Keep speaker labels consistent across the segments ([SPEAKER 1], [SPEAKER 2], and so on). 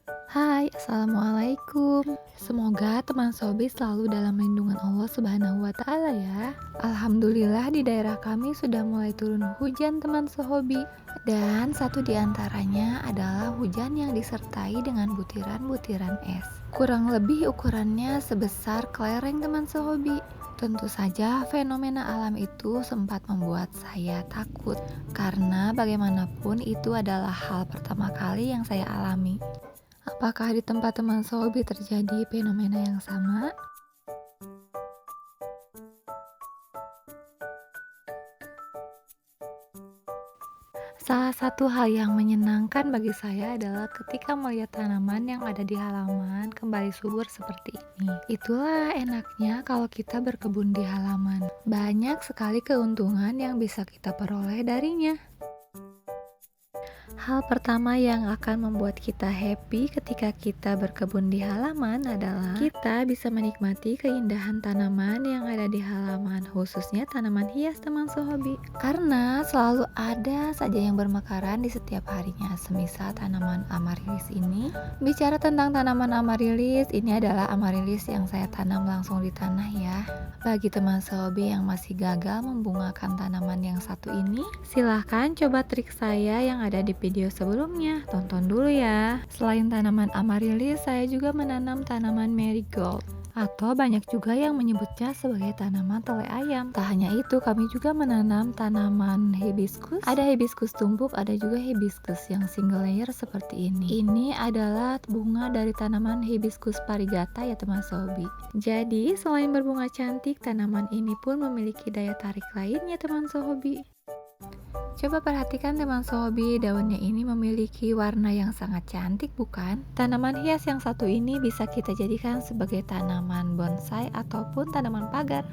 [SPEAKER 1] Hai, Assalamualaikum. Semoga teman Sobi selalu dalam lindungan Allah Subhanahu wa Ta'ala ya. Alhamdulillah di daerah kami sudah mulai turun hujan teman sehobi. Dan satu di antaranya adalah hujan yang disertai dengan butiran-butiran es. Kurang lebih ukurannya sebesar kelereng teman sehobi. Tentu saja fenomena alam itu sempat membuat saya takut karena bagaimanapun itu adalah hal pertama kali yang saya alami. Apakah di tempat teman Sobi terjadi fenomena yang sama? Salah satu hal yang menyenangkan bagi saya adalah ketika melihat tanaman yang ada di halaman kembali subur seperti ini. Itulah enaknya kalau kita berkebun di halaman. Banyak sekali keuntungan yang bisa kita peroleh darinya. Hal pertama yang akan membuat kita happy ketika kita berkebun di halaman adalah kita bisa menikmati keindahan tanaman yang ada di halaman, khususnya tanaman hias teman sehobi. Karena selalu ada saja yang bermekaran di setiap harinya, semisal tanaman amarilis ini. Bicara tentang tanaman amarilis, ini adalah amarilis yang saya tanam langsung di tanah ya. Bagi teman sehobi yang masih gagal membungakan tanaman yang satu ini, silahkan coba trik saya yang ada di video sebelumnya. Tonton dulu ya. Selain tanaman amarilis, saya juga menanam tanaman marigold, atau banyak juga yang menyebutnya sebagai tanaman tele ayam. Tak hanya itu, kami juga menanam tanaman hibiscus. Ada hibiscus tumpuk, ada juga hibiscus yang single layer seperti ini. Ini adalah bunga dari tanaman hibiscus parigata ya teman sobi. Jadi, selain berbunga cantik, tanaman ini pun memiliki daya tarik lainnya teman sobi. Coba perhatikan teman sobi, daunnya ini memiliki warna yang sangat cantik bukan? Tanaman hias yang satu ini bisa kita jadikan sebagai tanaman bonsai ataupun tanaman pagar.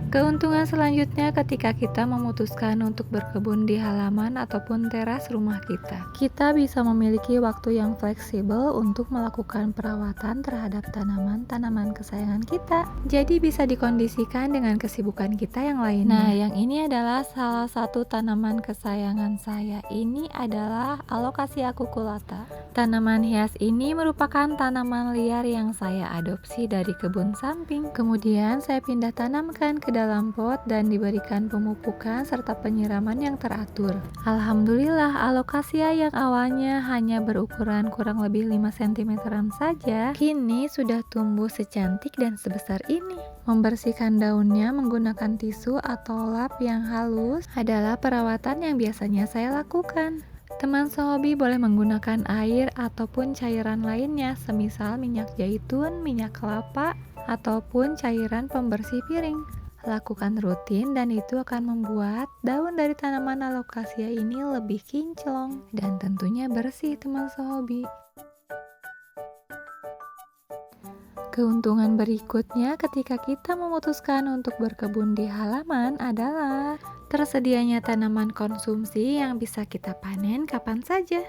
[SPEAKER 1] Keuntungan selanjutnya ketika kita memutuskan untuk berkebun di halaman ataupun teras rumah kita. Kita bisa memiliki waktu yang fleksibel untuk melakukan perawatan terhadap tanaman-tanaman kesayangan kita. Jadi bisa dikondisikan dengan kesibukan kita yang lainnya. Nah, yang ini adalah salah satu tanaman kesayangan saya. Ini adalah Alocasia cucullata. Tanaman hias ini merupakan tanaman liar yang saya adopsi dari kebun samping. Kemudian saya pindah tanamkan ke dalam pot dan diberikan pemupukan serta penyiraman yang teratur. Alhamdulillah, alokasia yang awalnya hanya berukuran kurang lebih 5 cm saja, kini sudah tumbuh secantik dan sebesar ini. Membersihkan daunnya menggunakan tisu atau lap yang halus adalah perawatan yang biasanya saya lakukan. Teman sehobi boleh menggunakan air ataupun cairan lainnya, semisal minyak zaitun, minyak kelapa, ataupun cairan pembersih piring. Lakukan rutin dan itu akan membuat daun dari tanaman alokasia ini lebih kinclong dan tentunya bersih teman sehobi. Keuntungan berikutnya ketika kita memutuskan untuk berkebun di halaman adalah tersedianya tanaman konsumsi yang bisa kita panen kapan saja.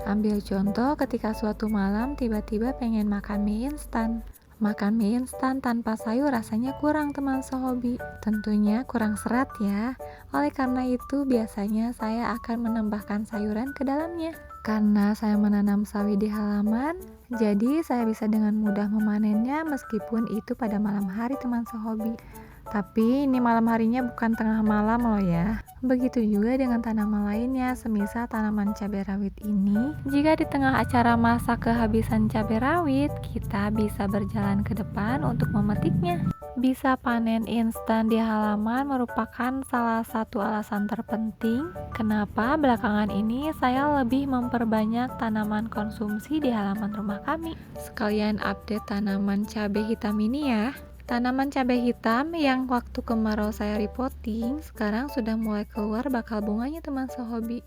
[SPEAKER 1] Ambil contoh ketika suatu malam tiba-tiba pengen makan mie instan. Makan mie instan tanpa sayur rasanya kurang teman sehobi. Tentunya kurang serat ya. Oleh karena itu biasanya saya akan menambahkan sayuran ke dalamnya. Karena saya menanam sawi di halaman, jadi saya bisa dengan mudah memanennya meskipun itu pada malam hari teman sehobi. Tapi ini malam harinya bukan tengah malam loh ya. Begitu juga dengan tanaman lainnya, semisal tanaman cabai rawit ini. Jika di tengah acara masak kehabisan cabai rawit, kita bisa berjalan ke depan untuk memetiknya. Bisa panen instan di halaman merupakan salah satu alasan terpenting kenapa belakangan ini saya lebih memperbanyak tanaman konsumsi di halaman rumah kami. Sekalian update tanaman cabai hitam ini ya. Tanaman cabai hitam yang waktu kemarau saya repotting, sekarang sudah mulai keluar bakal bunganya teman sehobi.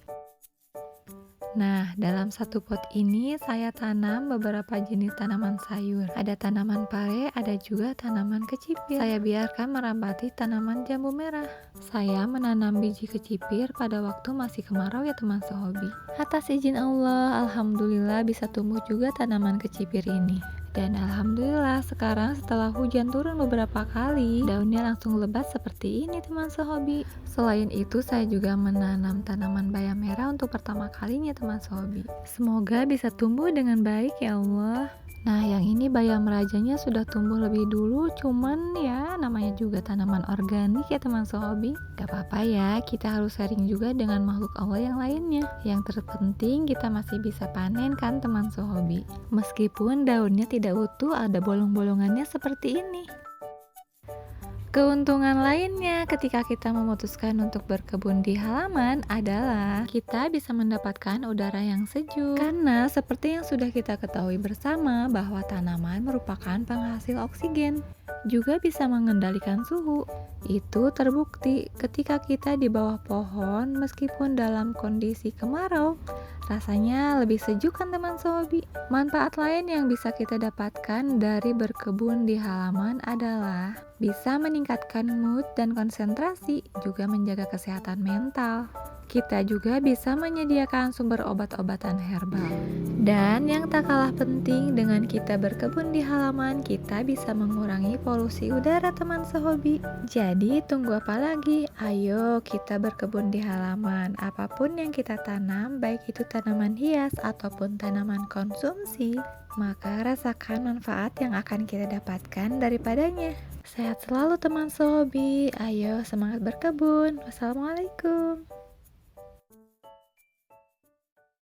[SPEAKER 1] Nah, dalam satu pot ini saya tanam beberapa jenis tanaman sayur. Ada tanaman pare, ada juga tanaman kecipir. Saya biarkan merambati tanaman jambu merah. Saya menanam biji kecipir pada waktu masih kemarau ya teman sehobi. Atas izin Allah, alhamdulillah bisa tumbuh juga tanaman kecipir ini. Dan alhamdulillah sekarang setelah hujan turun beberapa kali, daunnya langsung lebat seperti ini teman sehobi. Selain itu saya juga menanam tanaman bayam merah untuk pertama kalinya teman sehobi. Semoga bisa tumbuh dengan baik ya Allah. Nah yang ini bayam rajanya sudah tumbuh lebih dulu, cuman ya namanya juga tanaman organik ya teman sehobi. Gak apa-apa ya, kita harus sharing juga dengan makhluk Allah yang lainnya. Yang terpenting kita masih bisa panen kan teman sehobi. Meskipun daunnya tidak utuh, ada bolong-bolongannya seperti ini. Keuntungan lainnya ketika kita memutuskan untuk berkebun di halaman adalah kita bisa mendapatkan udara yang sejuk. Karena seperti yang sudah kita ketahui bersama bahwa tanaman merupakan penghasil oksigen, juga bisa mengendalikan suhu. Itu terbukti ketika kita di bawah pohon meskipun dalam kondisi kemarau. Rasanya lebih sejuk kan teman sehobi? Manfaat lain yang bisa kita dapatkan dari berkebun di halaman adalah bisa meningkatkan mood dan konsentrasi, juga menjaga kesehatan mental. Kita juga bisa menyediakan sumber obat-obatan herbal. Dan yang tak kalah penting, dengan kita berkebun di halaman, kita bisa mengurangi polusi udara teman sehobi. Jadi tunggu apa lagi? Ayo kita berkebun di halaman. Apapun yang kita tanam, baik itu tanaman hias ataupun tanaman konsumsi, maka rasakan manfaat yang akan kita dapatkan daripadanya. Sehat selalu teman sehobi. Ayo semangat berkebun. Wassalamualaikum.